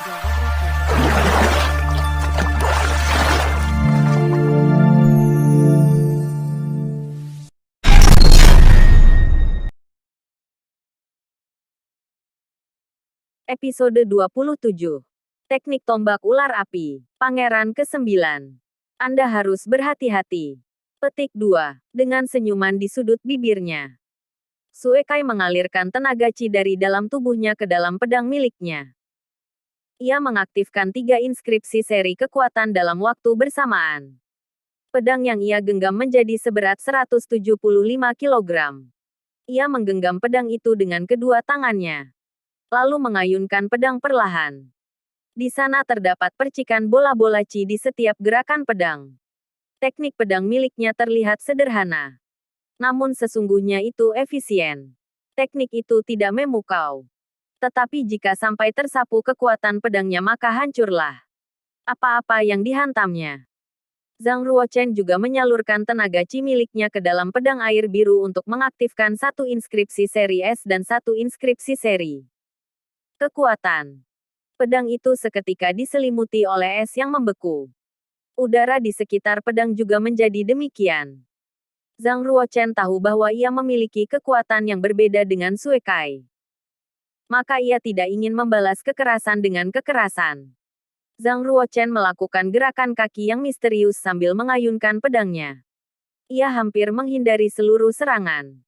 Jawab Rocky. Episode 27. Teknik tombak ular api. Pangeran ke-9. Anda harus berhati-hati. Petik 2. Dengan senyuman di sudut bibirnya, Suekai mengalirkan tenaga chi dari dalam tubuhnya ke dalam pedang miliknya. Ia mengaktifkan 3 inskripsi seri kekuatan dalam waktu bersamaan. Pedang yang ia genggam menjadi seberat 175 kg. Ia menggenggam pedang itu dengan kedua tangannya, lalu mengayunkan pedang perlahan. Di sana terdapat percikan bola-bola chi di setiap gerakan pedang. Teknik pedang miliknya terlihat sederhana, namun sesungguhnya itu efisien. Teknik itu tidak memukau. Tetapi jika sampai tersapu kekuatan pedangnya maka hancurlah apa-apa yang dihantamnya. Zhang Ruochen juga menyalurkan tenaga chi miliknya ke dalam pedang air biru untuk mengaktifkan 1 inskripsi seri S dan 1 inskripsi seri kekuatan. Pedang itu seketika diselimuti oleh es yang membeku. Udara di sekitar pedang juga menjadi demikian. Zhang Ruochen tahu bahwa ia memiliki kekuatan yang berbeda dengan Suekai. Maka ia tidak ingin membalas kekerasan dengan kekerasan. Zhang Ruochen melakukan gerakan kaki yang misterius sambil mengayunkan pedangnya. Ia hampir menghindari seluruh serangan.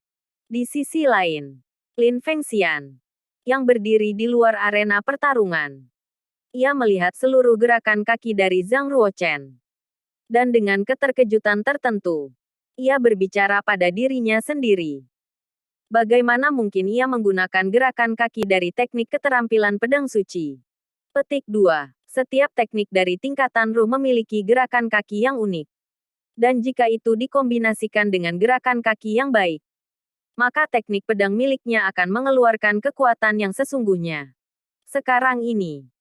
Di sisi lain, Lin Fengxian, yang berdiri di luar arena pertarungan, ia melihat seluruh gerakan kaki dari Zhang Ruochen. Dan dengan keterkejutan tertentu, ia berbicara pada dirinya sendiri. Bagaimana mungkin ia menggunakan gerakan kaki dari teknik keterampilan pedang suci? Petik 2. Setiap teknik dari tingkatan ruh memiliki gerakan kaki yang unik. Dan jika itu dikombinasikan dengan gerakan kaki yang baik, maka teknik pedang miliknya akan mengeluarkan kekuatan yang sesungguhnya. Sekarang ini,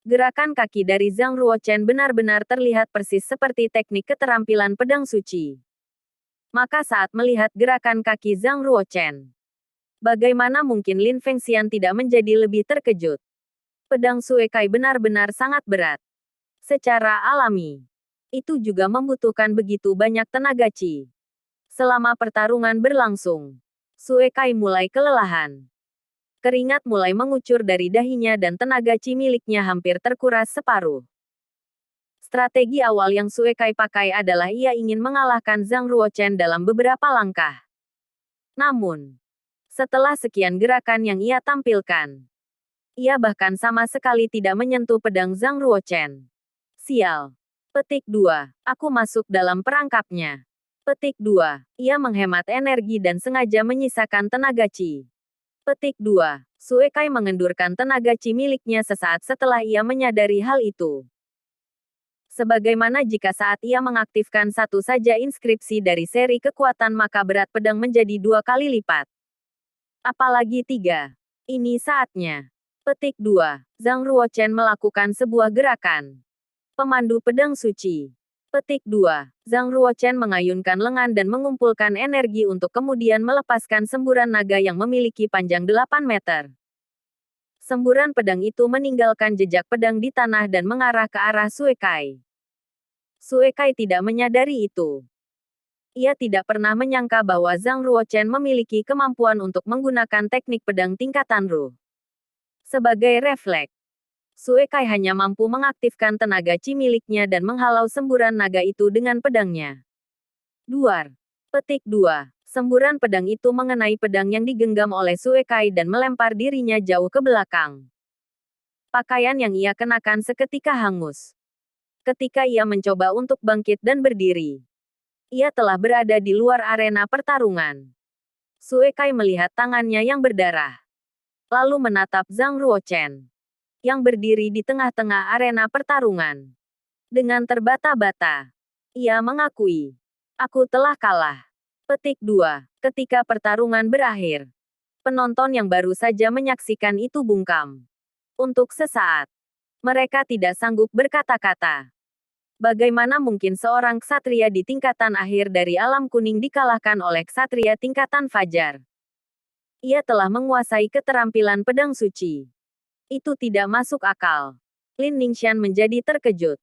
gerakan kaki dari Zhang Ruochen benar-benar terlihat persis seperti teknik keterampilan pedang suci. Maka saat melihat gerakan kaki Zhang Ruochen, bagaimana mungkin Lin Fengxian tidak menjadi lebih terkejut? Pedang Suekai benar-benar sangat berat. Secara alami, itu juga membutuhkan begitu banyak tenaga chi. Selama pertarungan berlangsung, Suekai mulai kelelahan. Keringat mulai mengucur dari dahinya dan tenaga chi miliknya hampir terkuras separuh. Strategi awal yang Suekai pakai adalah ia ingin mengalahkan Zhang Ruochen dalam beberapa langkah. Namun, setelah sekian gerakan yang ia tampilkan, ia bahkan sama sekali tidak menyentuh pedang Zhang Ruochen. Sial. Petik 2. Aku masuk dalam perangkapnya. Petik 2. Ia menghemat energi dan sengaja menyisakan tenaga chi. Petik 2. Suekai mengendurkan tenaga chi miliknya sesaat setelah ia menyadari hal itu. Sebagaimana jika saat ia mengaktifkan satu saja inskripsi dari seri kekuatan maka berat pedang menjadi 2 kali lipat. Apalagi 3. Ini saatnya. Petik 2. Zhang Ruochen melakukan sebuah gerakan pemandu pedang suci. Petik 2. Zhang Ruochen mengayunkan lengan dan mengumpulkan energi untuk kemudian melepaskan semburan naga yang memiliki panjang 8 meter. Semburan pedang itu meninggalkan jejak pedang di tanah dan mengarah ke arah Suekai. Suekai tidak menyadari itu. Ia tidak pernah menyangka bahwa Zhang Ruochen memiliki kemampuan untuk menggunakan teknik pedang tingkatan ruh. Sebagai refleks, Suekai hanya mampu mengaktifkan tenaga chi miliknya dan menghalau semburan naga itu dengan pedangnya. Duar. Petik 2. Semburan pedang itu mengenai pedang yang digenggam oleh Suekai dan melempar dirinya jauh ke belakang. Pakaian yang ia kenakan seketika hangus. Ketika ia mencoba untuk bangkit dan berdiri, ia telah berada di luar arena pertarungan. Suekai melihat tangannya yang berdarah, lalu menatap Zhang Ruochen yang berdiri di tengah-tengah arena pertarungan. Dengan terbata-bata, ia mengakui, "Aku telah kalah." Petik 2. Ketika pertarungan berakhir, penonton yang baru saja menyaksikan itu bungkam. Untuk sesaat, mereka tidak sanggup berkata-kata. Bagaimana mungkin seorang ksatria di tingkatan akhir dari alam kuning dikalahkan oleh ksatria tingkatan fajar? Ia telah menguasai keterampilan pedang suci. Itu tidak masuk akal. Lin Ningxian menjadi terkejut.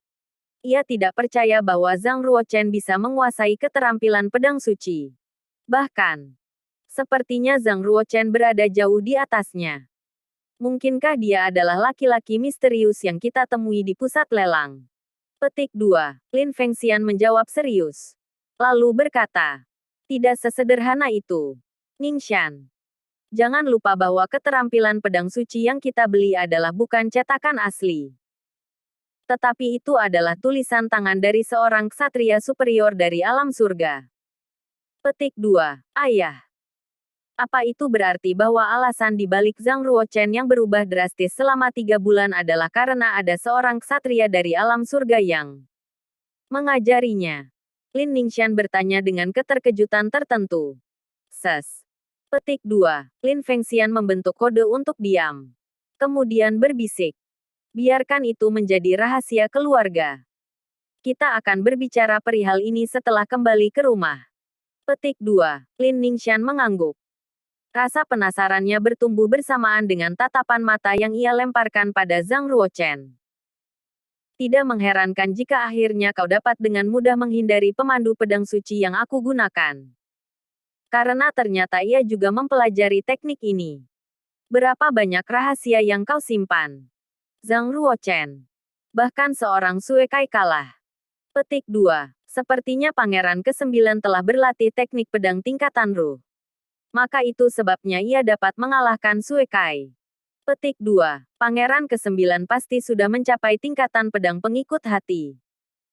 Ia tidak percaya bahwa Zhang Ruochen bisa menguasai keterampilan pedang suci. Bahkan, sepertinya Zhang Ruochen berada jauh di atasnya. Mungkinkah dia adalah laki-laki misterius yang kita temui di pusat lelang? Petik 2. Lin Fengxian menjawab serius. Lalu berkata, tidak sesederhana itu. Ningxian, jangan lupa bahwa keterampilan pedang suci yang kita beli adalah bukan cetakan asli. Tetapi itu adalah tulisan tangan dari seorang ksatria superior dari alam surga. Petik 2. Ayah. Apa itu berarti bahwa alasan di balik Zhang Ruochen yang berubah drastis selama 3 bulan adalah karena ada seorang ksatria dari alam surga yang mengajarinya? Lin Ningxian bertanya dengan keterkejutan tertentu. Ses. Petik 2. Lin Fengxian membentuk kode untuk diam. Kemudian berbisik. Biarkan itu menjadi rahasia keluarga. Kita akan berbicara perihal ini setelah kembali ke rumah. Petik 2. Lin Ningxian mengangguk. Rasa penasarannya bertumbuh bersamaan dengan tatapan mata yang ia lemparkan pada Zhang Ruochen. Tidak mengherankan jika akhirnya kau dapat dengan mudah menghindari pemandu pedang suci yang aku gunakan. Karena ternyata ia juga mempelajari teknik ini. Berapa banyak rahasia yang kau simpan? Zhang Ruochen. Bahkan seorang Sue Kai kalah. Petik 2. Sepertinya Pangeran ke-9 telah berlatih teknik pedang tingkatan Ru. Maka itu sebabnya ia dapat mengalahkan Sue Kai. Petik 2. Pangeran ke-9 pasti sudah mencapai tingkatan pedang pengikut hati.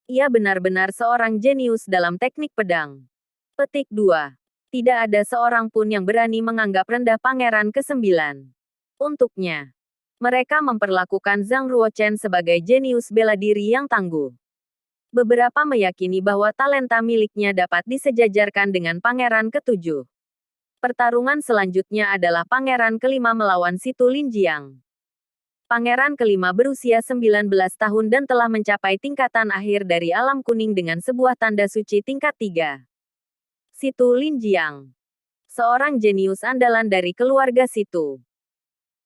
Ia benar-benar seorang jenius dalam teknik pedang. Petik 2. Tidak ada seorang pun yang berani menganggap rendah Pangeran ke-9. Untuknya, mereka memperlakukan Zhang Ruochen sebagai jenius bela diri yang tangguh. Beberapa meyakini bahwa talenta miliknya dapat disejajarkan dengan Pangeran ke-7. Pertarungan selanjutnya adalah Pangeran ke-5 melawan Situ Linjiang. Pangeran ke-5 berusia 19 tahun dan telah mencapai tingkatan akhir dari alam kuning dengan sebuah tanda suci tingkat 3. Situ Linjiang. Seorang jenius andalan dari keluarga Situ.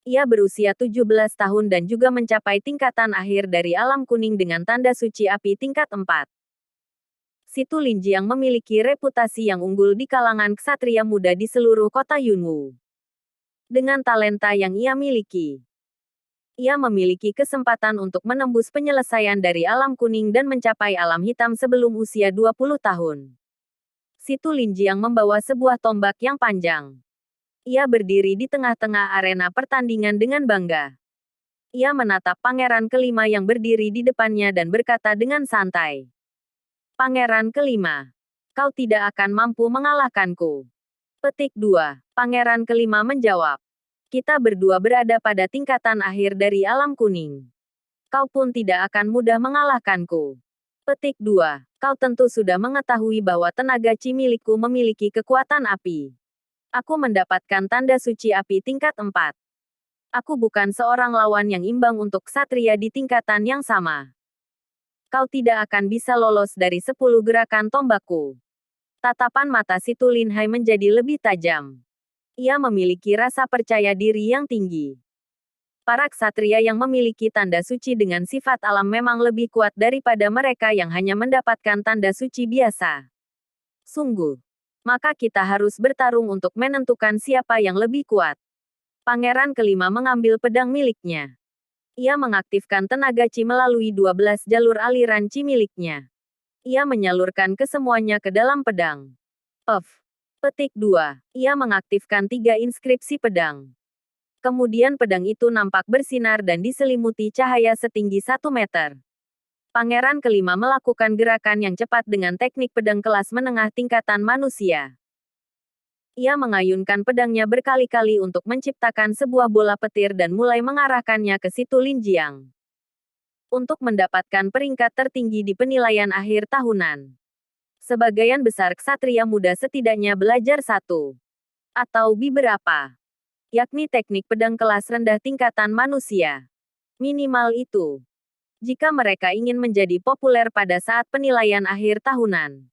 Ia berusia 17 tahun dan juga mencapai tingkatan akhir dari alam kuning dengan tanda suci api tingkat 4. Situ Linjiang memiliki reputasi yang unggul di kalangan ksatria muda di seluruh kota Yunwu. Dengan talenta yang ia miliki, ia memiliki kesempatan untuk menembus penyelesaian dari alam kuning dan mencapai alam hitam sebelum usia 20 tahun. Situ Linjiang membawa sebuah tombak yang panjang. Ia berdiri di tengah-tengah arena pertandingan dengan bangga. Ia menatap Pangeran ke-5 yang berdiri di depannya dan berkata dengan santai. Pangeran ke-5. Kau tidak akan mampu mengalahkanku. Petik 2. Pangeran ke-5 menjawab. Kita berdua berada pada tingkatan akhir dari alam kuning. Kau pun tidak akan mudah mengalahkanku. Petik 2. Kau tentu sudah mengetahui bahwa tenaga chi milikku memiliki kekuatan api. Aku mendapatkan tanda suci api tingkat 4. Aku bukan seorang lawan yang imbang untuk ksatria di tingkatan yang sama. Kau tidak akan bisa lolos dari 10 gerakan tombakku. Tatapan mata Situ Linhai menjadi lebih tajam. Ia memiliki rasa percaya diri yang tinggi. Para ksatria yang memiliki tanda suci dengan sifat alam memang lebih kuat daripada mereka yang hanya mendapatkan tanda suci biasa. Sungguh. Maka kita harus bertarung untuk menentukan siapa yang lebih kuat. Pangeran ke-5 mengambil pedang miliknya. Ia mengaktifkan tenaga chi melalui 12 jalur aliran chi miliknya. Ia menyalurkan kesemuanya ke dalam pedang. Petik 2. Ia mengaktifkan 3 inskripsi pedang. Kemudian pedang itu nampak bersinar dan diselimuti cahaya setinggi 1 meter. Pangeran ke-5 melakukan gerakan yang cepat dengan teknik pedang kelas menengah tingkatan manusia. Ia mengayunkan pedangnya berkali-kali untuk menciptakan sebuah bola petir dan mulai mengarahkannya ke Situ Linjiang. Untuk mendapatkan peringkat tertinggi di penilaian akhir tahunan. Sebagian besar ksatria muda setidaknya belajar satu atau beberapa, yakni teknik pedang kelas rendah tingkatan manusia. Minimal itu. Jika mereka ingin menjadi populer pada saat penilaian akhir tahunan.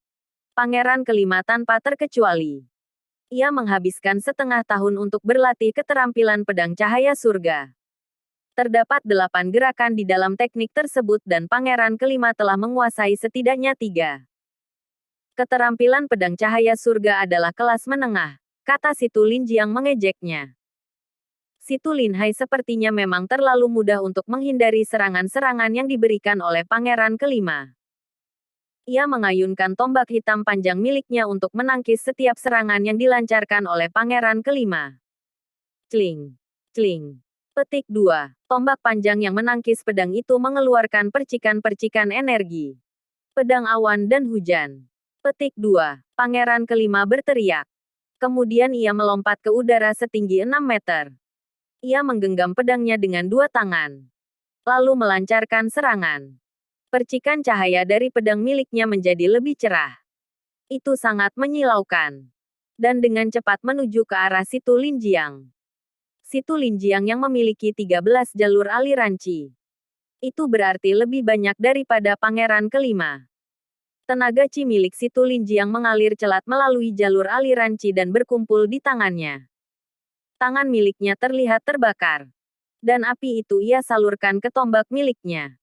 Pangeran ke-5 tanpa terkecuali. Ia menghabiskan setengah tahun untuk berlatih keterampilan pedang cahaya surga. Terdapat 8 gerakan di dalam teknik tersebut dan pangeran kelima telah menguasai setidaknya 3. Keterampilan pedang cahaya surga adalah kelas menengah, kata Situ Linjiang mengejeknya. Situ Linhai sepertinya memang terlalu mudah untuk menghindari serangan-serangan yang diberikan oleh pangeran kelima. Ia mengayunkan tombak hitam panjang miliknya untuk menangkis setiap serangan yang dilancarkan oleh pangeran kelima. Cling, cling. Petik 2. Tombak panjang yang menangkis pedang itu mengeluarkan percikan-percikan energi. Pedang awan dan hujan. Petik 2. Pangeran kelima berteriak. Kemudian ia melompat ke udara setinggi 6 meter. Ia menggenggam pedangnya dengan 2 tangan. Lalu melancarkan serangan. Percikan cahaya dari pedang miliknya menjadi lebih cerah. Itu sangat menyilaukan. Dan dengan cepat menuju ke arah Situ Linjiang. Situ Linjiang yang memiliki 13 jalur aliran Qi. Itu berarti lebih banyak daripada pangeran kelima. Tenaga Qi milik Situ Linjiang mengalir celat melalui jalur aliran Qi dan berkumpul di tangannya. Tangan miliknya terlihat terbakar. Dan api itu ia salurkan ke tombak miliknya.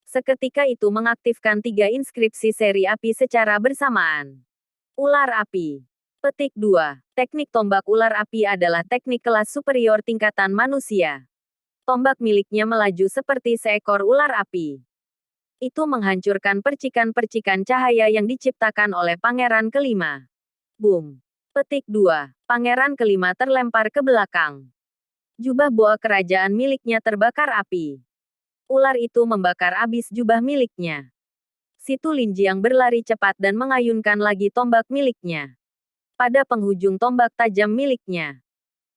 Seketika itu mengaktifkan 3 inskripsi seri api secara bersamaan. Ular api. Petik 2. Teknik tombak ular api adalah teknik kelas superior tingkatan manusia. Tombak miliknya melaju seperti seekor ular api. Itu menghancurkan percikan-percikan cahaya yang diciptakan oleh pangeran kelima. Boom. Petik 2. Pangeran kelima terlempar ke belakang. Jubah boa kerajaan miliknya terbakar api. Ular itu membakar abis jubah miliknya. Situ Linjiang berlari cepat dan mengayunkan lagi tombak miliknya. Pada penghujung tombak tajam miliknya.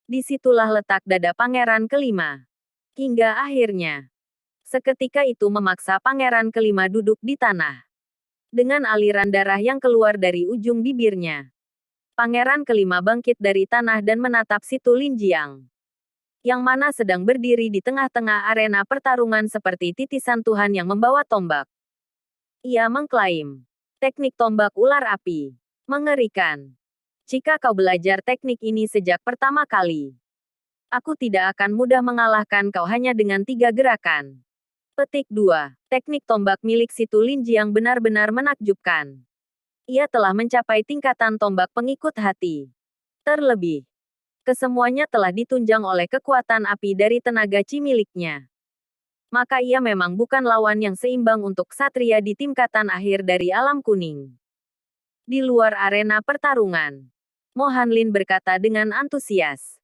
Disitulah letak dada pangeran kelima. Hingga akhirnya. Seketika itu memaksa pangeran kelima duduk di tanah. Dengan aliran darah yang keluar dari ujung bibirnya. Pangeran kelima bangkit dari tanah dan menatap Situ Linjiang. Yang mana sedang berdiri di tengah-tengah arena pertarungan seperti titisan Tuhan yang membawa tombak. Ia mengklaim. Teknik tombak ular api. Mengerikan. Jika kau belajar teknik ini sejak pertama kali. Aku tidak akan mudah mengalahkan kau hanya dengan 3 gerakan. Petik 2. Teknik tombak milik Situ Linjiang benar-benar menakjubkan. Ia telah mencapai tingkatan tombak pengikut hati. Terlebih, kesemuanya telah ditunjang oleh kekuatan api dari tenaga Qi miliknya. Maka ia memang bukan lawan yang seimbang untuk ksatria di tingkatan akhir dari alam kuning. Di luar arena pertarungan, Mo Hanlin berkata dengan antusias.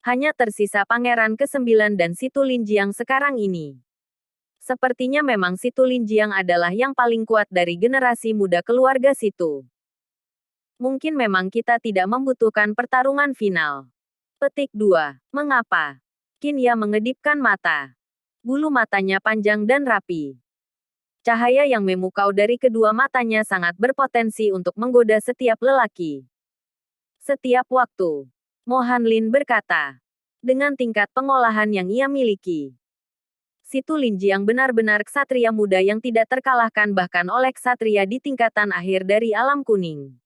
Hanya tersisa pangeran ke-9 dan Situ Linjiang sekarang ini. Sepertinya memang Situ Linjiang adalah yang paling kuat dari generasi muda keluarga Situ. Mungkin memang kita tidak membutuhkan pertarungan final. Petik 2. Mengapa? Qin Ya mengedipkan mata. Bulu matanya panjang dan rapi. Cahaya yang memukau dari kedua matanya sangat berpotensi untuk menggoda setiap lelaki. Setiap waktu. Mo Hanlin berkata. Dengan tingkat pengolahan yang ia miliki. Situ Linjiang benar-benar ksatria muda yang tidak terkalahkan bahkan oleh ksatria di tingkatan akhir dari alam kuning.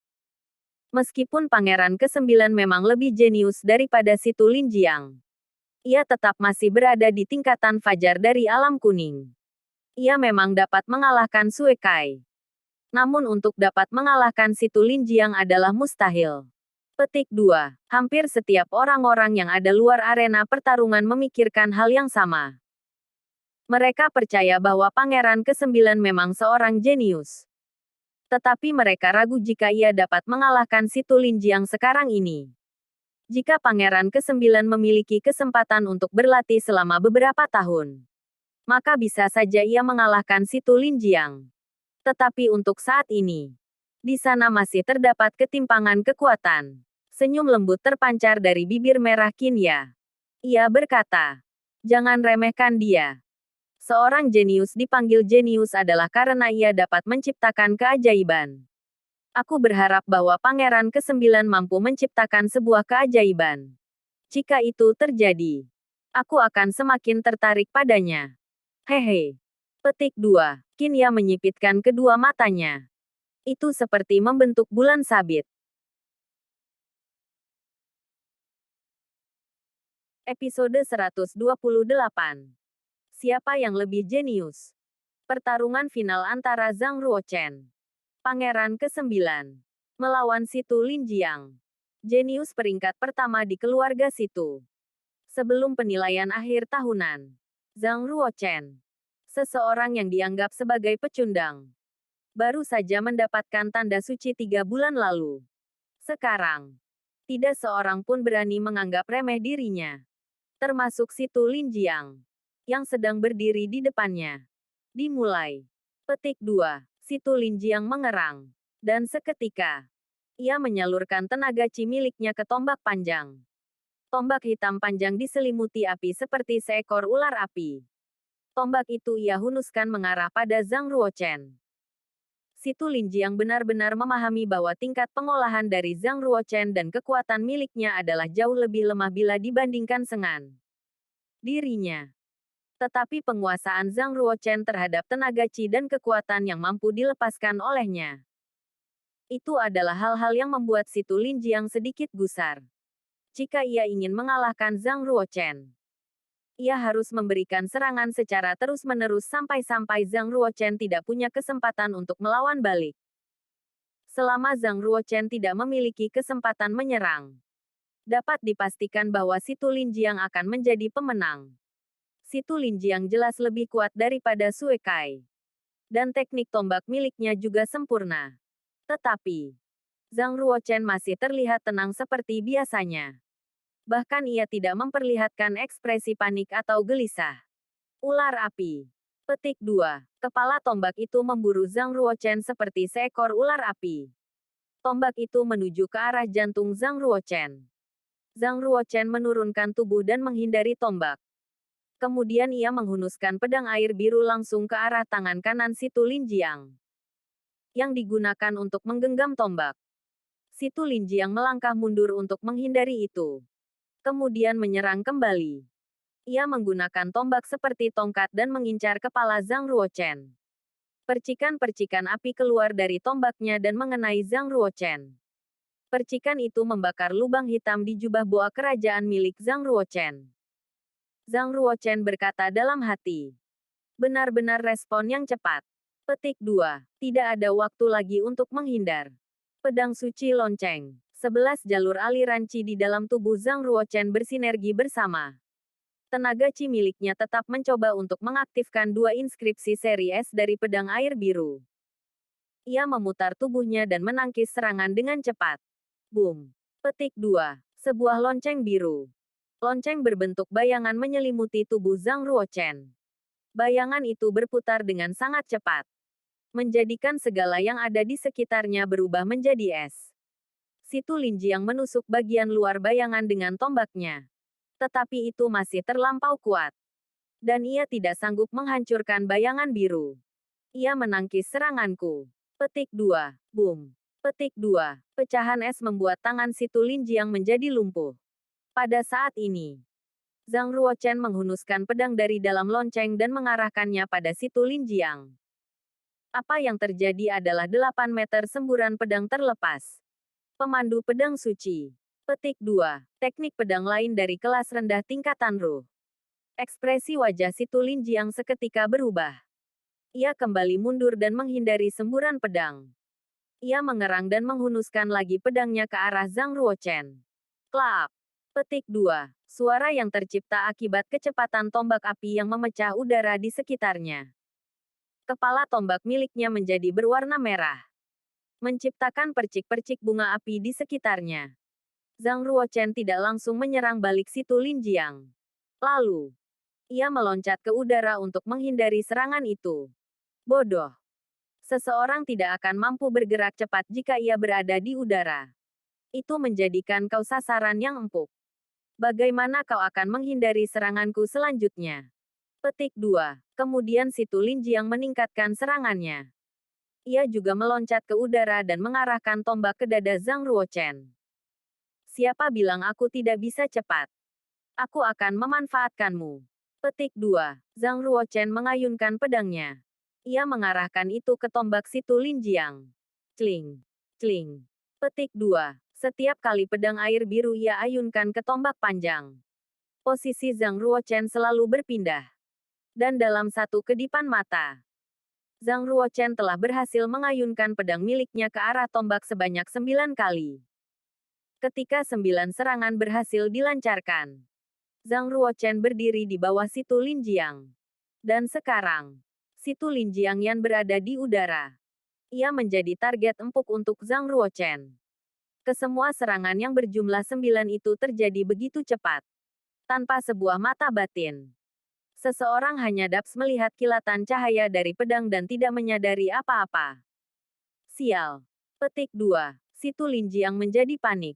Meskipun pangeran ke-9 memang lebih jenius daripada Situ Linjiang. Ia tetap masih berada di tingkatan fajar dari alam kuning. Ia memang dapat mengalahkan Sue Kai. Namun untuk dapat mengalahkan Situ Linjiang adalah mustahil. Petik 2. Hampir setiap orang-orang yang ada luar arena pertarungan memikirkan hal yang sama. Mereka percaya bahwa pangeran ke-9 memang seorang jenius. Tetapi mereka ragu jika ia dapat mengalahkan Situ Linjiang sekarang ini. Jika pangeran ke-9 memiliki kesempatan untuk berlatih selama beberapa tahun, maka bisa saja ia mengalahkan Situ Linjiang. Tetapi untuk saat ini, di sana masih terdapat ketimpangan kekuatan. Senyum lembut terpancar dari bibir merah Qin Ya. Ia berkata, jangan remehkan dia. Seorang jenius dipanggil jenius adalah karena ia dapat menciptakan keajaiban. Aku berharap bahwa pangeran ke-9 mampu menciptakan sebuah keajaiban. Jika itu terjadi, aku akan semakin tertarik padanya. Hehe. Petik 2. Qin Ya menyipitkan kedua matanya. Itu seperti membentuk bulan sabit. Episode 128. Siapa yang lebih jenius? Pertarungan final antara Zhang Ruochen, Pangeran ke-9, melawan Situ Linjiang. Jenius peringkat pertama di keluarga Situ. Sebelum penilaian akhir tahunan, Zhang Ruochen, seseorang yang dianggap sebagai pecundang, baru saja mendapatkan tanda suci 3 bulan lalu. Sekarang, tidak seorang pun berani menganggap remeh dirinya, termasuk Situ Linjiang, yang sedang berdiri di depannya. Dimulai. Petik 2. Situ Linjiang mengerang. Dan seketika, ia menyalurkan tenaga chi miliknya ke tombak panjang. Tombak hitam panjang diselimuti api seperti seekor ular api. Tombak itu ia hunuskan mengarah pada Zhang Ruochen. Situ Linjiang benar-benar memahami bahwa tingkat pengolahan dari Zhang Ruochen dan kekuatan miliknya adalah jauh lebih lemah bila dibandingkan dengan dirinya. Tetapi penguasaan Zhang Ruochen terhadap tenaga chi dan kekuatan yang mampu dilepaskan olehnya, itu adalah hal-hal yang membuat Situ Linjiang sedikit gusar. Jika ia ingin mengalahkan Zhang Ruochen, ia harus memberikan serangan secara terus-menerus sampai-sampai Zhang Ruochen tidak punya kesempatan untuk melawan balik. Selama Zhang Ruochen tidak memiliki kesempatan menyerang, dapat dipastikan bahwa Situ Linjiang akan menjadi pemenang. Situ Linjiang jelas lebih kuat daripada Sue Kai. Dan teknik tombak miliknya juga sempurna. Tetapi, Zhang Ruochen masih terlihat tenang seperti biasanya. Bahkan ia tidak memperlihatkan ekspresi panik atau gelisah. Ular api. Petik 2. Kepala tombak itu memburu Zhang Ruochen seperti seekor ular api. Tombak itu menuju ke arah jantung Zhang Ruochen. Zhang Ruochen menurunkan tubuh dan menghindari tombak. Kemudian ia menghunuskan pedang air biru langsung ke arah tangan kanan Situ Linjiang, yang digunakan untuk menggenggam tombak. Situ Linjiang melangkah mundur untuk menghindari itu. Kemudian menyerang kembali. Ia menggunakan tombak seperti tongkat dan mengincar kepala Zhang Ruochen. Percikan-percikan api keluar dari tombaknya dan mengenai Zhang Ruochen. Percikan itu membakar lubang hitam di jubah boa kerajaan milik Zhang Ruochen. Zhang Ruochen berkata dalam hati. Benar-benar respon yang cepat. Petik 2. Tidak ada waktu lagi untuk menghindar. Pedang suci lonceng. 11 jalur aliran chi di dalam tubuh Zhang Ruochen bersinergi bersama. Tenaga chi miliknya tetap mencoba untuk mengaktifkan 2 inskripsi seri S dari pedang air biru. Ia memutar tubuhnya dan menangkis serangan dengan cepat. Boom. Petik 2. Sebuah lonceng biru. Lonceng berbentuk bayangan menyelimuti tubuh Zhang Ruochen. Bayangan itu berputar dengan sangat cepat, menjadikan segala yang ada di sekitarnya berubah menjadi es. Situ Linjiang menusuk bagian luar bayangan dengan tombaknya. Tetapi itu masih terlampau kuat. Dan ia tidak sanggup menghancurkan bayangan biru. Ia menangkis seranganku. Petik 2. Boom. Petik 2. Pecahan es membuat tangan Situ Linjiang menjadi lumpuh. Pada saat ini, Zhang Ruochen menghunuskan pedang dari dalam lonceng dan mengarahkannya pada Situ Linjiang. Apa yang terjadi adalah 8 meter semburan pedang terlepas. Pemandu pedang suci. Petik 2. Teknik pedang lain dari kelas rendah tingkatan Ruh. Ekspresi wajah Situ Linjiang seketika berubah. Ia kembali mundur dan menghindari semburan pedang. Ia mengerang dan menghunuskan lagi pedangnya ke arah Zhang Ruochen. Klap. Petik 2. Suara yang tercipta akibat kecepatan tombak api yang memecah udara di sekitarnya. Kepala tombak miliknya menjadi berwarna merah, menciptakan percik-percik bunga api di sekitarnya. Zhang Ruochen tidak langsung menyerang balik Situ Linjiang. Lalu, ia meloncat ke udara untuk menghindari serangan itu. Bodoh. Seseorang tidak akan mampu bergerak cepat jika ia berada di udara. Itu menjadikan kau sasaran yang empuk. Bagaimana kau akan menghindari seranganku selanjutnya? Petik 2. Kemudian Situ Linjiang meningkatkan serangannya. Ia juga meloncat ke udara dan mengarahkan tombak ke dada Zhang Ruochen. Siapa bilang aku tidak bisa cepat? Aku akan memanfaatkanmu. Petik 2. Zhang Ruochen mengayunkan pedangnya. Ia mengarahkan itu ke tombak Situ Linjiang. Cling. Cling. Petik 2. Setiap kali pedang air biru ia ayunkan ke tombak panjang, Posisi Zhang Ruochen selalu berpindah. Dan dalam satu kedipan mata, Zhang Ruochen telah berhasil mengayunkan pedang miliknya ke arah tombak sebanyak 9 kali. Ketika 9 serangan berhasil dilancarkan, Zhang Ruochen berdiri di bawah Situ Linjiang. Dan sekarang, Situ Linjiang Yan berada di udara. Ia menjadi target empuk untuk Zhang Ruochen. Kesemua serangan yang berjumlah 9 itu terjadi begitu cepat. Tanpa sebuah mata batin. Seseorang hanya dapat melihat kilatan cahaya dari pedang dan tidak menyadari apa-apa. Sial. Petik 2. Situ Linjiang menjadi panik.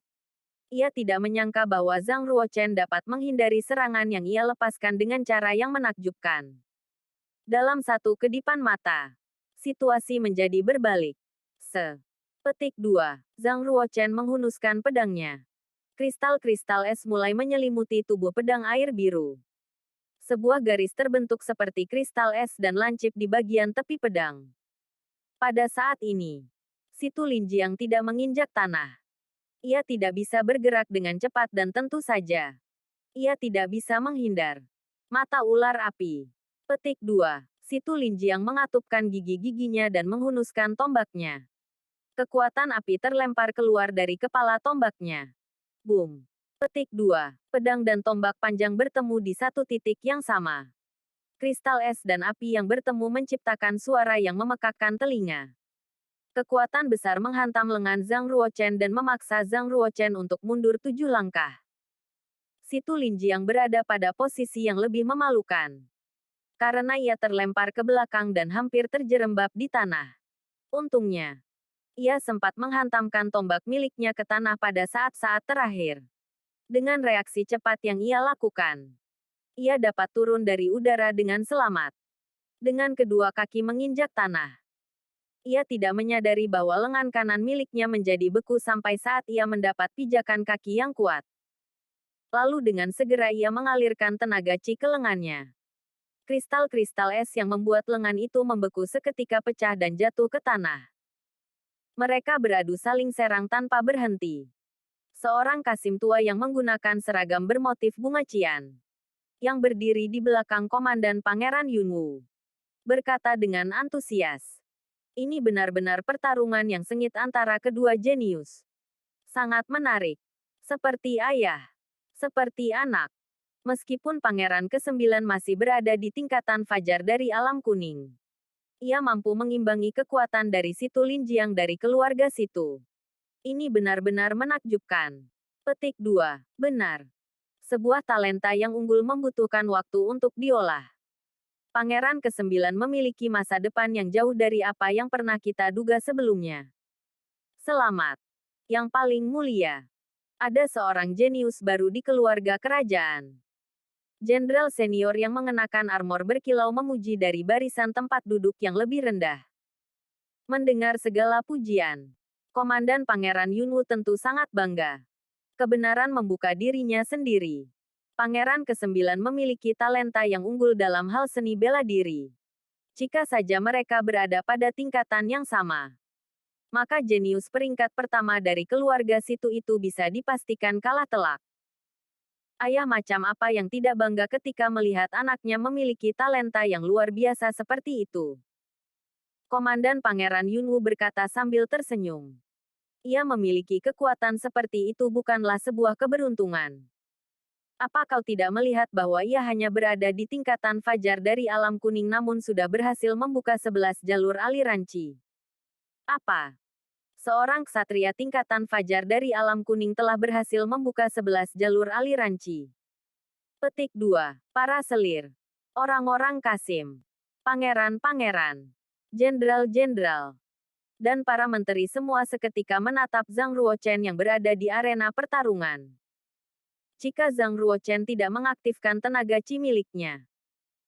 Ia tidak menyangka bahwa Zhang Ruochen dapat menghindari serangan yang ia lepaskan dengan cara yang menakjubkan. Dalam satu kedipan mata, situasi menjadi berbalik. Petik 2. Zhang Ruochen menghunuskan pedangnya. Kristal-kristal es mulai menyelimuti tubuh pedang air biru. Sebuah garis terbentuk seperti kristal es dan lancip di bagian tepi pedang. Pada saat ini, Situ Linjiang tidak menginjak tanah. Ia tidak bisa bergerak dengan cepat dan tentu saja, ia tidak bisa menghindar. Mata ular api. Petik 2. Situ Linjiang mengatupkan gigi-giginya dan menghunuskan tombaknya. Kekuatan api terlempar keluar dari kepala tombaknya. Boom. Petik 2. Pedang dan tombak panjang bertemu di satu titik yang sama. Kristal es dan api yang bertemu menciptakan suara yang memekakkan telinga. Kekuatan besar menghantam lengan Zhang Ruochen dan memaksa Zhang Ruochen untuk mundur 7 langkah. Situ Linjiang berada pada posisi yang lebih memalukan. Karena ia terlempar ke belakang dan hampir terjerembab di tanah. Untungnya, ia sempat menghantamkan tombak miliknya ke tanah pada saat-saat terakhir. Dengan reaksi cepat yang ia lakukan, ia dapat turun dari udara dengan selamat. Dengan kedua kaki menginjak tanah, ia tidak menyadari bahwa lengan kanan miliknya menjadi beku sampai saat ia mendapat pijakan kaki yang kuat. Lalu dengan segera ia mengalirkan tenaga Qi ke lengannya. Kristal-kristal es yang membuat lengan itu membeku seketika pecah dan jatuh ke tanah. Mereka beradu saling serang tanpa berhenti. Seorang kasim tua yang menggunakan seragam bermotif bunga cian, yang berdiri di belakang Komandan Pangeran Yunwu, berkata dengan antusias. Ini benar-benar pertarungan yang sengit antara kedua jenius. Sangat menarik. Seperti ayah. Seperti anak. Meskipun Pangeran ke-9 masih berada di tingkatan fajar dari alam kuning, ia mampu mengimbangi kekuatan dari Situ Linjiang dari keluarga Situ. Ini benar-benar menakjubkan. Petik 2. Benar. Sebuah talenta yang unggul membutuhkan waktu untuk diolah. Pangeran ke-9 memiliki masa depan yang jauh dari apa yang pernah kita duga sebelumnya. Selamat. Yang paling mulia. Ada seorang jenius baru di keluarga kerajaan. Jenderal senior yang mengenakan armor berkilau memuji dari barisan tempat duduk yang lebih rendah. Mendengar segala pujian, Komandan Pangeran Yunwu tentu sangat bangga. Kebenaran membuka dirinya sendiri. Pangeran ke-9 memiliki talenta yang unggul dalam hal seni bela diri. Jika saja mereka berada pada tingkatan yang sama, maka jenius peringkat pertama dari keluarga Situ itu bisa dipastikan kalah telak. Ayah macam apa yang tidak bangga ketika melihat anaknya memiliki talenta yang luar biasa seperti itu? Komandan Pangeran Yunwu berkata sambil tersenyum. Ia memiliki kekuatan seperti itu bukanlah sebuah keberuntungan. Apa kau tidak melihat bahwa ia hanya berada di tingkatan fajar dari alam kuning namun sudah berhasil membuka 11 jalur aliran Qi? Apa? Seorang ksatria tingkatan fajar dari alam kuning telah berhasil membuka 11 jalur aliran Qi. Petik 2. Para selir. Orang-orang kasim. Pangeran-pangeran. Jenderal-jenderal. Dan para menteri semua seketika menatap Zhang Ruochen yang berada di arena pertarungan. Jika Zhang Ruochen tidak mengaktifkan tenaga Qi miliknya,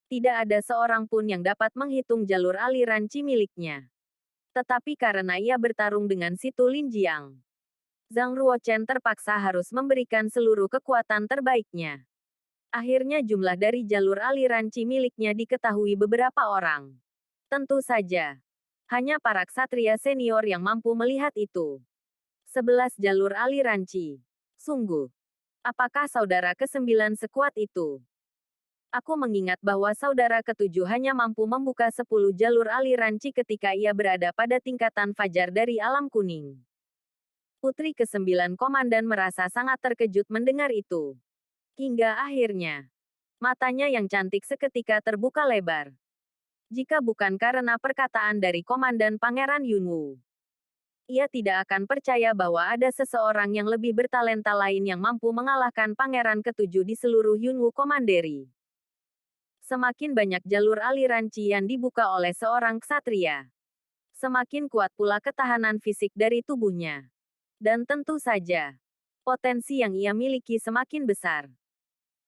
tidak ada seorang pun yang dapat menghitung jalur aliran Qi miliknya. Tetapi karena ia bertarung dengan Situ Linjiang, Zhang Ruochen terpaksa harus memberikan seluruh kekuatan terbaiknya. Akhirnya jumlah dari jalur aliran Qi miliknya diketahui beberapa orang. Tentu saja, hanya para ksatria senior yang mampu melihat itu. 11 jalur aliran Qi. Sungguh Apakah saudara ke-9 sekuat itu? Aku mengingat bahwa saudara ke-7 hanya mampu membuka 10 jalur aliran Qi ketika ia berada pada tingkatan fajar dari alam kuning. Putri ke-9 komandan merasa sangat terkejut mendengar itu. Hingga akhirnya, matanya yang cantik seketika terbuka lebar. Jika bukan karena perkataan dari Komandan Pangeran Yunwu, ia tidak akan percaya bahwa ada seseorang yang lebih bertalenta lain yang mampu mengalahkan Pangeran ke-7 di seluruh Yunwu Commandery. Semakin banyak jalur aliran Qi yang dibuka oleh seorang ksatria, semakin kuat pula ketahanan fisik dari tubuhnya. Dan tentu saja, potensi yang ia miliki semakin besar.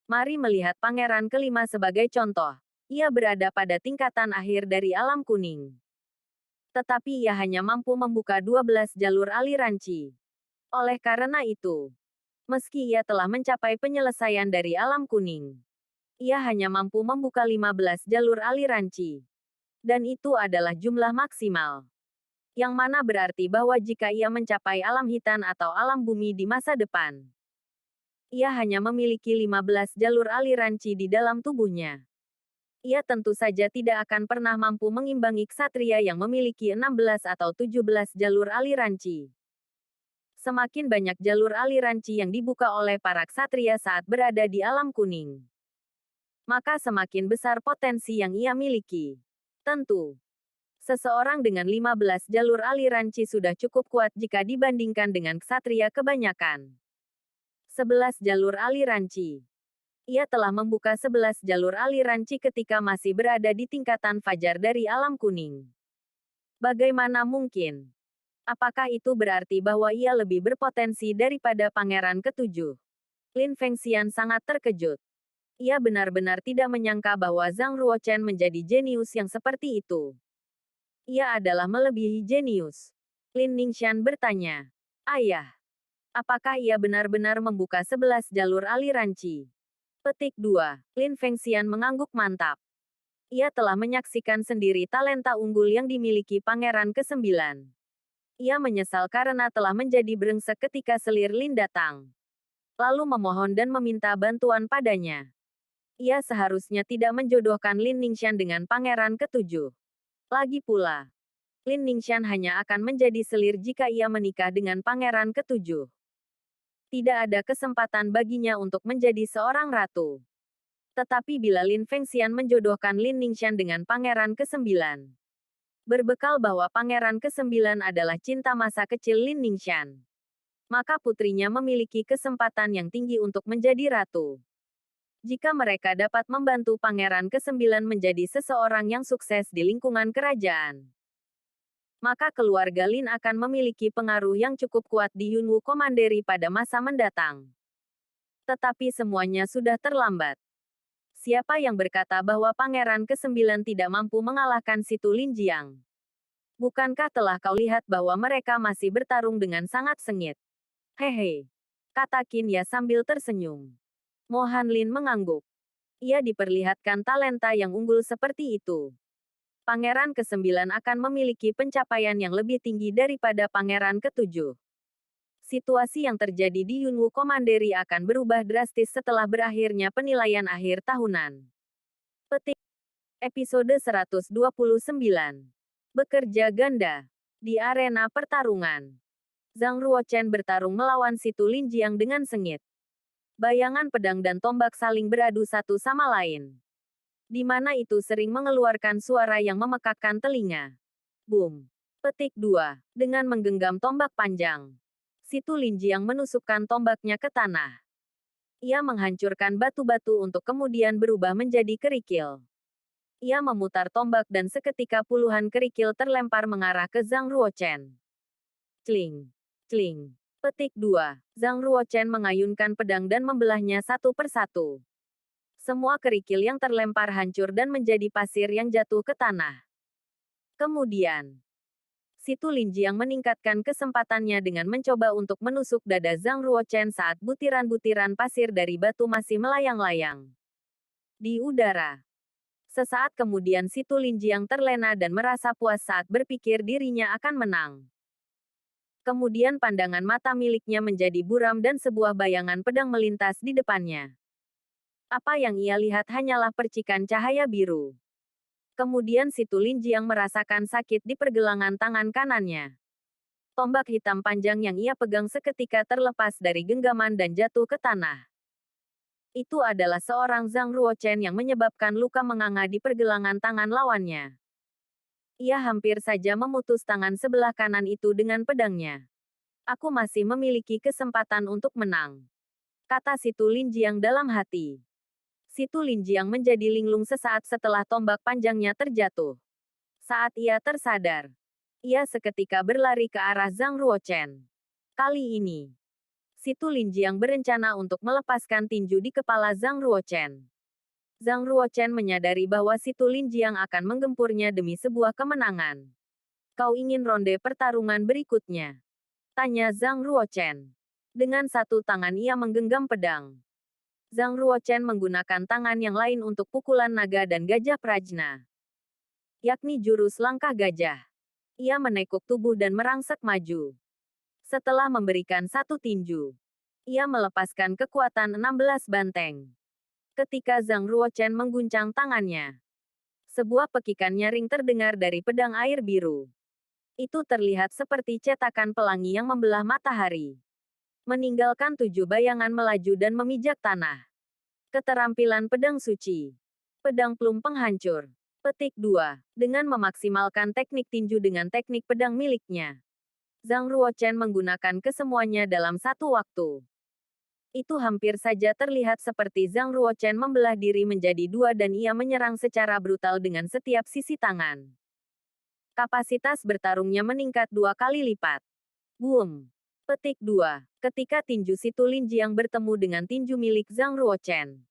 Mari melihat Pangeran kelima sebagai contoh. Ia berada pada tingkatan akhir dari alam kuning. Tetapi ia hanya mampu membuka 12 jalur aliran Qi. Oleh karena itu, meski ia telah mencapai penyelesaian dari alam kuning, ia hanya mampu membuka 15 jalur aliran Qi. Dan itu adalah jumlah maksimal. Yang mana berarti bahwa jika ia mencapai alam hitam atau alam bumi di masa depan, ia hanya memiliki 15 jalur aliran Qi di dalam tubuhnya. Ia tentu saja tidak akan pernah mampu mengimbangi ksatria yang memiliki 16 atau 17 jalur aliran Qi. Semakin banyak jalur aliran Qi yang dibuka oleh para ksatria saat berada di alam kuning, maka semakin besar potensi yang ia miliki. Tentu, seseorang dengan 15 jalur aliran Qi sudah cukup kuat jika dibandingkan dengan ksatria kebanyakan. 11 jalur aliran Qi. Ia telah membuka 11 jalur aliran Qi ketika masih berada di tingkatan fajar dari alam kuning. Bagaimana mungkin? Apakah itu berarti bahwa ia lebih berpotensi daripada Pangeran ke-7? Lin Fengxian sangat terkejut. Ia benar-benar tidak menyangka bahwa Zhang Ruochen menjadi jenius yang seperti itu. Ia adalah melebihi jenius. Lin Ningxian bertanya. Ayah, apakah ia benar-benar membuka 11 jalur aliran Qi? Petik 2. Lin Fengxian mengangguk mantap. Ia telah menyaksikan sendiri talenta unggul yang dimiliki Pangeran ke-9. Ia menyesal karena telah menjadi brengsek ketika selir Lin datang. Lalu memohon dan meminta bantuan padanya. Ia seharusnya tidak menjodohkan Lin Ningxian dengan Pangeran ke-7. Lagi pula, Lin Ningxian hanya akan menjadi selir jika ia menikah dengan Pangeran ke-7. Tidak ada kesempatan baginya untuk menjadi seorang ratu. Tetapi bila Lin Fengxian menjodohkan Lin Ningxian dengan Pangeran ke-9, berbekal bahwa Pangeran ke-9 adalah cinta masa kecil Lin Ningxian, maka putrinya memiliki kesempatan yang tinggi untuk menjadi ratu. Jika mereka dapat membantu Pangeran ke-9 menjadi seseorang yang sukses di lingkungan kerajaan, maka keluarga Lin akan memiliki pengaruh yang cukup kuat di Yunwu Commandery pada masa mendatang. Tetapi semuanya sudah terlambat. Siapa yang berkata bahwa Pangeran ke-9 tidak mampu mengalahkan Situ Lin Jiang? Bukankah telah kau lihat bahwa mereka masih bertarung dengan sangat sengit? Hehe, kata Qin Ya sambil tersenyum. Mo Hanlin mengangguk. Ia diperlihatkan talenta yang unggul seperti itu. Pangeran ke-9 akan memiliki pencapaian yang lebih tinggi daripada Pangeran ke-7. Situasi yang terjadi di Yunwu Commandery akan berubah drastis setelah berakhirnya penilaian akhir tahunan. Petik. Episode 129. Bekerja ganda. Di arena pertarungan, Zhang Ruochen bertarung melawan Situ Lin Jiang dengan sengit. Bayangan pedang dan tombak saling beradu satu sama lain, di mana itu sering mengeluarkan suara yang memekakkan telinga. Boom. Petik 2. Dengan menggenggam tombak panjang, Situ Lin Jiang menusukkan tombaknya ke tanah. Ia menghancurkan batu-batu untuk kemudian berubah menjadi kerikil. Ia memutar tombak dan seketika puluhan kerikil terlempar mengarah ke Zhang Ruochen. Cling. Cling. Petik 2. Zhang Ruochen mengayunkan pedang dan membelahnya satu persatu. Semua kerikil yang terlempar hancur dan menjadi pasir yang jatuh ke tanah. Kemudian, Situ Lin Jiang meningkatkan kesempatannya dengan mencoba untuk menusuk dada Zhang Ruochen saat butiran-butiran pasir dari batu masih melayang-layang di udara. Sesaat kemudian Situ Lin Jiang terlena dan merasa puas saat berpikir dirinya akan menang. Kemudian pandangan mata miliknya menjadi buram dan sebuah bayangan pedang melintas di depannya. Apa yang ia lihat hanyalah percikan cahaya biru. Kemudian si Tulin Jiang merasakan sakit di pergelangan tangan kanannya. Tombak hitam panjang yang ia pegang seketika terlepas dari genggaman dan jatuh ke tanah. Itu adalah seorang Zhang Ruochen yang menyebabkan luka menganga di pergelangan tangan lawannya. Ia hampir saja memutus tangan sebelah kanan itu dengan pedangnya. Aku masih memiliki kesempatan untuk menang, kata si Tulin Jiang dalam hati. Si Tulin Jiang menjadi linglung sesaat setelah tombak panjangnya terjatuh. Saat ia tersadar, ia seketika berlari ke arah Zhang Ruochen. Kali ini, si Tulin Jiang berencana untuk melepaskan tinju di kepala Zhang Ruochen. Zhang Ruochen menyadari bahwa si Tulin Jiang akan menggempurnya demi sebuah kemenangan. Kau ingin ronde pertarungan berikutnya? Tanya Zhang Ruochen. Dengan satu tangan ia menggenggam pedang. Zhang Ruochen menggunakan tangan yang lain untuk pukulan naga dan gajah prajna, yakni jurus langkah gajah. Ia menekuk tubuh dan merangsek maju. Setelah memberikan satu tinju, ia melepaskan kekuatan 16 banteng. Ketika Zhang Ruochen mengguncang tangannya, sebuah pekikan nyaring terdengar dari pedang air biru. Itu terlihat seperti cetakan pelangi yang membelah matahari. Meninggalkan 7 bayangan melaju dan memijak tanah. Keterampilan pedang suci. Pedang plum penghancur. Petik 2. Dengan memaksimalkan teknik tinju dengan teknik pedang miliknya, Zhang Ruochen menggunakan kesemuanya dalam satu waktu. Itu hampir saja terlihat seperti Zhang Ruochen membelah diri menjadi dua dan ia menyerang secara brutal dengan setiap sisi tangan. Kapasitas bertarungnya meningkat 2 kali lipat. Boom. Petik 2. Ketika tinju si Tulin Jiang bertemu dengan tinju milik Zhang Ruochen,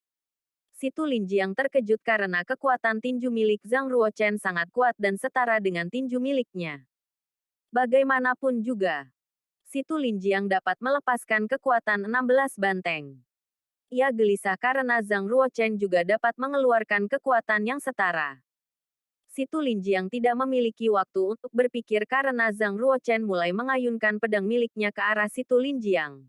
si Tulin Jiang terkejut karena kekuatan tinju milik Zhang Ruochen sangat kuat dan setara dengan tinju miliknya. Bagaimanapun juga, si Tulin Jiang dapat melepaskan kekuatan 16 banteng. Ia gelisah karena Zhang Ruochen juga dapat mengeluarkan kekuatan yang setara. Si Tulin Jiang tidak memiliki waktu untuk berpikir karena Zhang Ruochen mulai mengayunkan pedang miliknya ke arah si Tulin Jiang.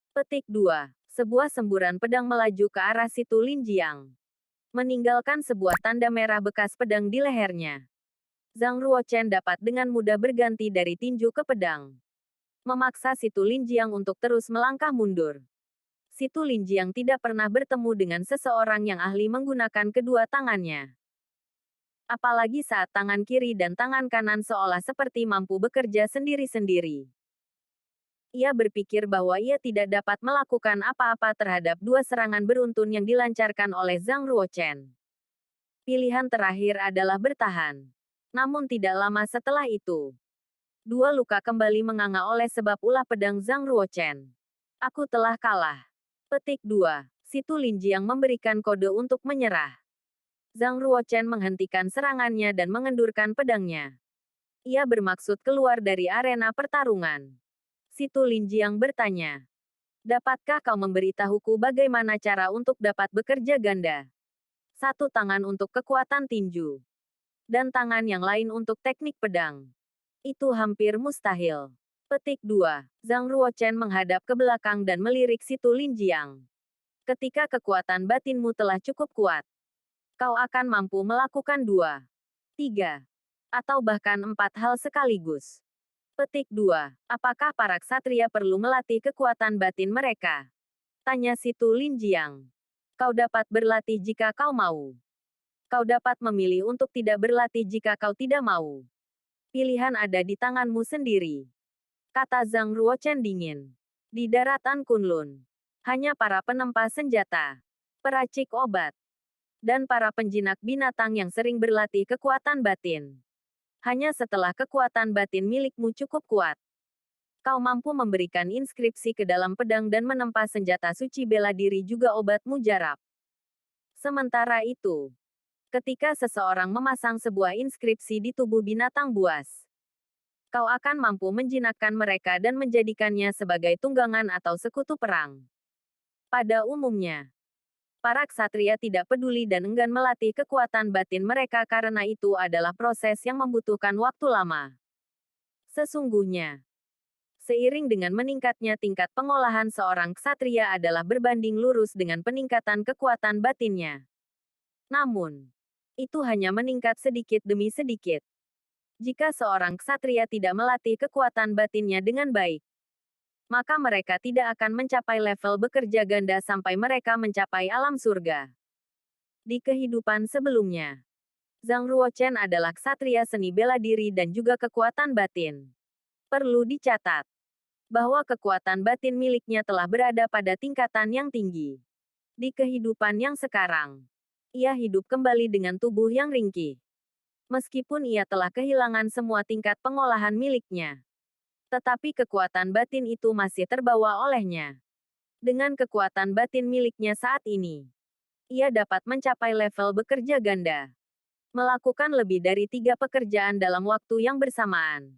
Petik 2. Sebuah semburan pedang melaju ke arah si Tulin Jiang, meninggalkan sebuah tanda merah bekas pedang di lehernya. Zhang Ruochen dapat dengan mudah berganti dari tinju ke pedang, memaksa si Tulin Jiang untuk terus melangkah mundur. Si Tulin Jiang tidak pernah bertemu dengan seseorang yang ahli menggunakan kedua tangannya. Apalagi saat tangan kiri dan tangan kanan seolah seperti mampu bekerja sendiri-sendiri. Ia berpikir bahwa ia tidak dapat melakukan apa-apa terhadap dua serangan beruntun yang dilancarkan oleh Zhang Ruochen. Pilihan terakhir adalah bertahan. Namun tidak lama setelah itu, dua luka kembali menganga oleh sebab ulah pedang Zhang Ruochen. Aku telah kalah. Petik 2. Si Tulin Jiang memberikan kode untuk menyerah. Zhang Ruochen menghentikan serangannya dan mengendurkan pedangnya. Ia bermaksud keluar dari arena pertarungan. Si Tulin Jiang bertanya, dapatkah kau memberitahuku bagaimana cara untuk dapat bekerja ganda? Satu tangan untuk kekuatan tinju, dan tangan yang lain untuk teknik pedang. Itu hampir mustahil. Petik 2. Zhang Ruochen menghadap ke belakang dan melirik si Tulin Jiang. Ketika kekuatan batinmu telah cukup kuat, kau akan mampu melakukan 2, 3, atau bahkan 4 hal sekaligus. Petik 2. Apakah para ksatria perlu melatih kekuatan batin mereka? Tanya si Tulin Jiang. Kau dapat berlatih jika kau mau. Kau dapat memilih untuk tidak berlatih jika kau tidak mau. Pilihan ada di tanganmu sendiri, kata Zhang Ruochen dingin. Di daratan Kunlun, hanya para penempa senjata, peracik obat, dan para penjinak binatang yang sering berlatih kekuatan batin. Hanya setelah kekuatan batin milikmu cukup kuat, kau mampu memberikan inskripsi ke dalam pedang dan menempa senjata suci bela diri juga obat mujarab. Sementara itu, ketika seseorang memasang sebuah inskripsi di tubuh binatang buas, kau akan mampu menjinakkan mereka dan menjadikannya sebagai tunggangan atau sekutu perang. Pada umumnya, para ksatria tidak peduli dan enggan melatih kekuatan batin mereka karena itu adalah proses yang membutuhkan waktu lama. Sesungguhnya, seiring dengan meningkatnya tingkat pengolahan seorang ksatria adalah berbanding lurus dengan peningkatan kekuatan batinnya. Namun, itu hanya meningkat sedikit demi sedikit. Jika seorang ksatria tidak melatih kekuatan batinnya dengan baik, maka mereka tidak akan mencapai level bekerja ganda sampai mereka mencapai alam surga. Di kehidupan sebelumnya, Zhang Ruochen adalah ksatria seni bela diri dan juga kekuatan batin. Perlu dicatat bahwa kekuatan batin miliknya telah berada pada tingkatan yang tinggi. Di kehidupan yang sekarang, ia hidup kembali dengan tubuh yang ringkih. Meskipun ia telah kehilangan semua tingkat pengolahan miliknya, tetapi kekuatan batin itu masih terbawa olehnya. Dengan kekuatan batin miliknya saat ini, ia dapat mencapai level bekerja ganda. Melakukan lebih dari 3 pekerjaan dalam waktu yang bersamaan.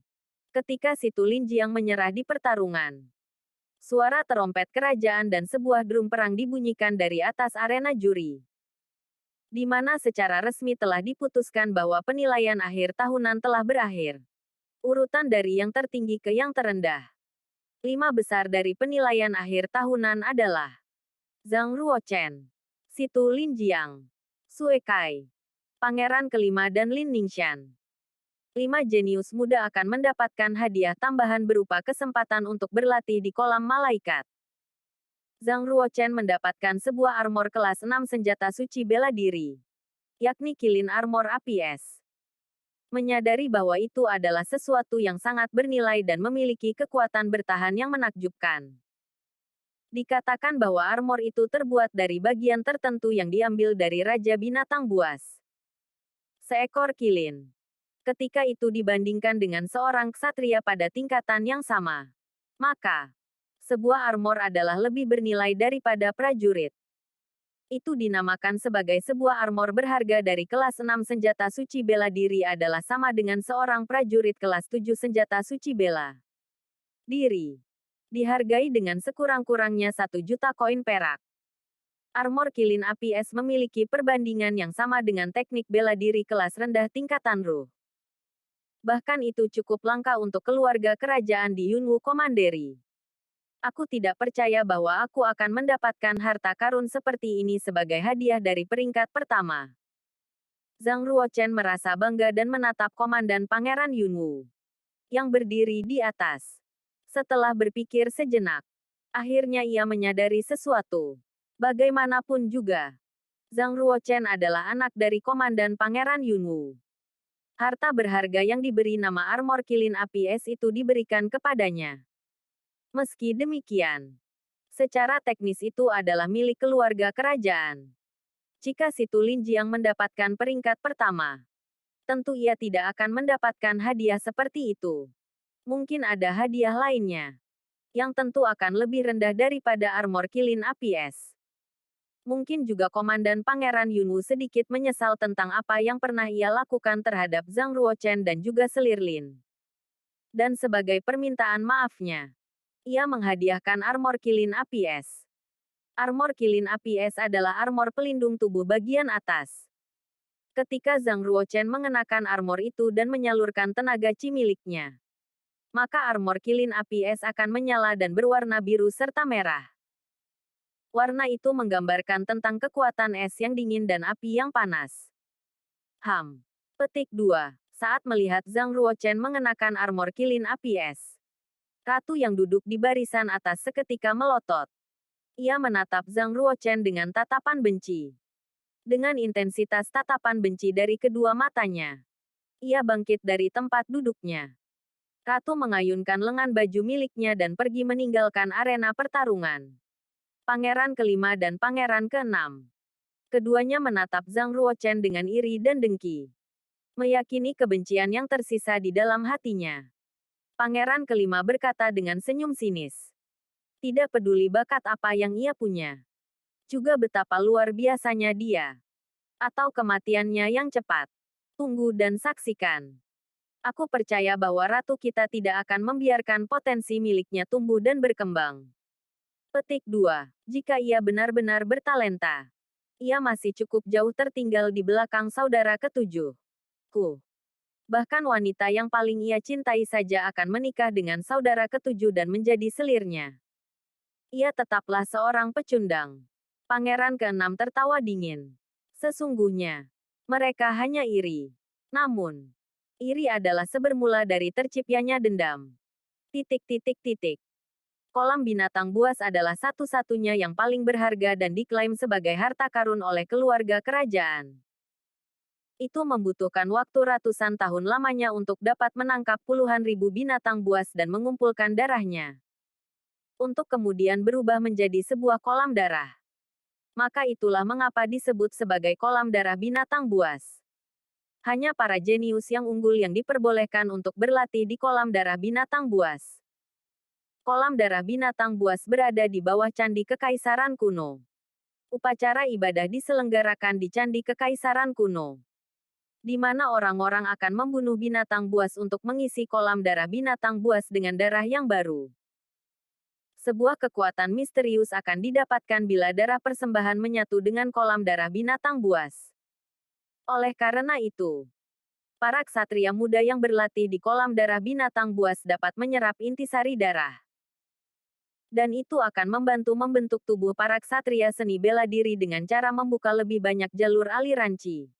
Ketika si Tu Linjiang menyerah di pertarungan, suara terompet kerajaan dan sebuah drum perang dibunyikan dari atas arena juri, di mana secara resmi telah diputuskan bahwa penilaian akhir tahunan telah berakhir. Urutan dari yang tertinggi ke yang terendah. 5 besar dari penilaian akhir tahunan adalah Zhang Ruochen, si Tu Linjiang, Sue Kai, Pangeran kelima dan Lin Ningxian. 5 jenius muda akan mendapatkan hadiah tambahan berupa kesempatan untuk berlatih di kolam malaikat. Zhang Ruochen mendapatkan sebuah armor kelas 6 senjata suci bela diri, yakni Kilin Armor Api Es. Menyadari bahwa itu adalah sesuatu yang sangat bernilai dan memiliki kekuatan bertahan yang menakjubkan. Dikatakan bahwa armor itu terbuat dari bagian tertentu yang diambil dari Raja Binatang Buas. Seekor kilin. Ketika itu dibandingkan dengan seorang ksatria pada tingkatan yang sama, maka sebuah armor adalah lebih bernilai daripada prajurit. Itu dinamakan sebagai sebuah armor berharga dari kelas 6 senjata suci bela diri adalah sama dengan seorang prajurit kelas 7 senjata suci bela diri. Dihargai dengan sekurang-kurangnya 1 juta koin perak. Armor Kilin Api Es memiliki perbandingan yang sama dengan teknik bela diri kelas rendah tingkatan ruh. Bahkan itu cukup langka untuk keluarga kerajaan di Yunwu Commandery. Aku tidak percaya bahwa aku akan mendapatkan harta karun seperti ini sebagai hadiah dari peringkat pertama. Zhang Ruochen merasa bangga dan menatap Komandan Pangeran Yunwu, yang berdiri di atas. Setelah berpikir sejenak, akhirnya ia menyadari sesuatu. Bagaimanapun juga, Zhang Ruochen adalah anak dari Komandan Pangeran Yunwu. Harta berharga yang diberi nama armor Kilin Api Es itu diberikan kepadanya. Meski demikian, secara teknis itu adalah milik keluarga kerajaan. Jika si Tu Linjiang mendapatkan peringkat pertama, tentu ia tidak akan mendapatkan hadiah seperti itu. Mungkin ada hadiah lainnya, yang tentu akan lebih rendah daripada armor Kilin Api Es. Mungkin juga Komandan Pangeran Yunwu sedikit menyesal tentang apa yang pernah ia lakukan terhadap Zhang Ruochen dan juga Selir Lin. Dan sebagai permintaan maafnya, ia menghadiahkan armor Kilin Api Es. Armor Kilin Api Es adalah armor pelindung tubuh bagian atas. Ketika Zhang Ruochen mengenakan armor itu dan menyalurkan tenaga chi miliknya, maka armor Kilin Api Es akan menyala dan berwarna biru serta merah. Warna itu menggambarkan tentang kekuatan es yang dingin dan api yang panas. Petik 2. Saat melihat Zhang Ruochen mengenakan armor Kilin Api Es, ratu yang duduk di barisan atas seketika melotot. Ia menatap Zhang Ruochen dengan tatapan benci. Dengan intensitas tatapan benci dari kedua matanya, ia bangkit dari tempat duduknya. Ratu mengayunkan lengan baju miliknya dan pergi meninggalkan arena pertarungan. Pangeran kelima dan pangeran keenam. Keduanya menatap Zhang Ruochen dengan iri dan dengki. Meyakini kebencian yang tersisa di dalam hatinya. Pangeran kelima berkata dengan senyum sinis. Tidak peduli bakat apa yang ia punya. Juga betapa luar biasanya dia. Atau kematiannya yang cepat. Tunggu dan saksikan. Aku percaya bahwa ratu kita tidak akan membiarkan potensi miliknya tumbuh dan berkembang. Petik 2. Jika ia benar-benar bertalenta, ia masih cukup jauh tertinggal di belakang saudara ketujuh. Bahkan wanita yang paling ia cintai saja akan menikah dengan saudara ketujuh dan menjadi selirnya. Ia tetaplah seorang pecundang. Pangeran keenam tertawa dingin. Sesungguhnya, mereka hanya iri. Namun, iri adalah sebermula dari terciptanya dendam. Titik titik titik. Kolam binatang buas adalah satu-satunya yang paling berharga dan diklaim sebagai harta karun oleh keluarga kerajaan. Itu membutuhkan waktu ratusan tahun lamanya untuk dapat menangkap puluhan ribu binatang buas dan mengumpulkan darahnya. Untuk kemudian berubah menjadi sebuah kolam darah. Maka itulah mengapa disebut sebagai kolam darah binatang buas. Hanya para jenius yang unggul yang diperbolehkan untuk berlatih di kolam darah binatang buas. Kolam darah binatang buas berada di bawah Candi Kekaisaran Kuno. Upacara ibadah diselenggarakan di Candi Kekaisaran Kuno, di mana orang-orang akan membunuh binatang buas untuk mengisi kolam darah binatang buas dengan darah yang baru. Sebuah kekuatan misterius akan didapatkan bila darah persembahan menyatu dengan kolam darah binatang buas. Oleh karena itu, para ksatria muda yang berlatih di kolam darah binatang buas dapat menyerap intisari darah. Dan itu akan membantu membentuk tubuh para ksatria seni bela diri dengan cara membuka lebih banyak jalur aliran qi.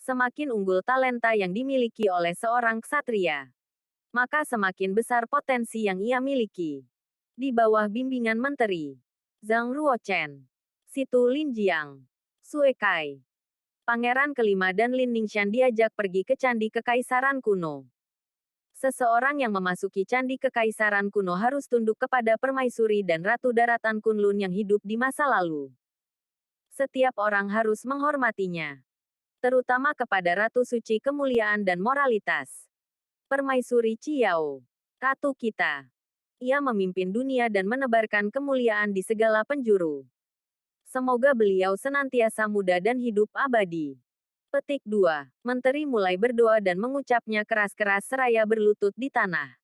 Semakin unggul talenta yang dimiliki oleh seorang ksatria, maka semakin besar potensi yang ia miliki. Di bawah bimbingan Menteri Zhang Ruochen, Situ Linjiang, Sue Kai, Pangeran kelima dan Lin Ningxian diajak pergi ke Candi Kekaisaran Kuno. Seseorang yang memasuki Candi Kekaisaran Kuno harus tunduk kepada permaisuri dan Ratu Daratan Kunlun yang hidup di masa lalu. Setiap orang harus menghormatinya, terutama kepada Ratu Suci Kemuliaan dan Moralitas. Permaisuri Qiao, Ratu kita. Ia memimpin dunia dan menebarkan kemuliaan di segala penjuru. Semoga beliau senantiasa muda dan hidup abadi. Petik 2. Menteri mulai berdoa dan mengucapnya keras-keras seraya berlutut di tanah.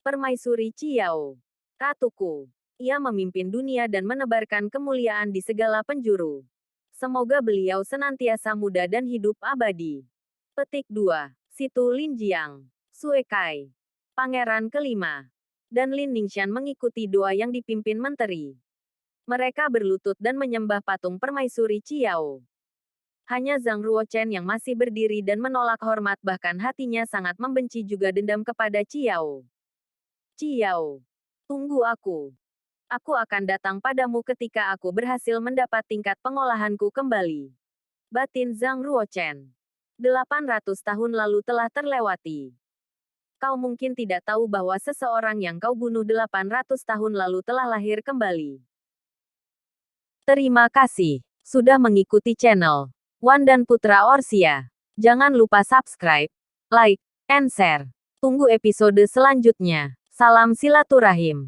Permaisuri Qiao, Ratuku. Ia memimpin dunia dan menebarkan kemuliaan di segala penjuru. Semoga beliau senantiasa muda dan hidup abadi. Petik 2. Situ Linjiang, Sue Kai, Pangeran kelima, dan Lin Ningxian mengikuti doa yang dipimpin menteri. Mereka berlutut dan menyembah patung permaisuri Qiao. Hanya Zhang Ruochen yang masih berdiri dan menolak hormat, bahkan hatinya sangat membenci juga dendam kepada Qiao. Qiao, tunggu aku. Aku akan datang padamu ketika aku berhasil mendapat tingkat pengolahanku kembali. Batin Zhang Ruochen. 800 tahun lalu telah terlewati. Kau mungkin tidak tahu bahwa seseorang yang kau bunuh 800 tahun lalu telah lahir kembali. Terima kasih sudah mengikuti channel Wan dan Putra Orsia. Jangan lupa subscribe, like, and share. Tunggu episode selanjutnya. Salam silaturahim.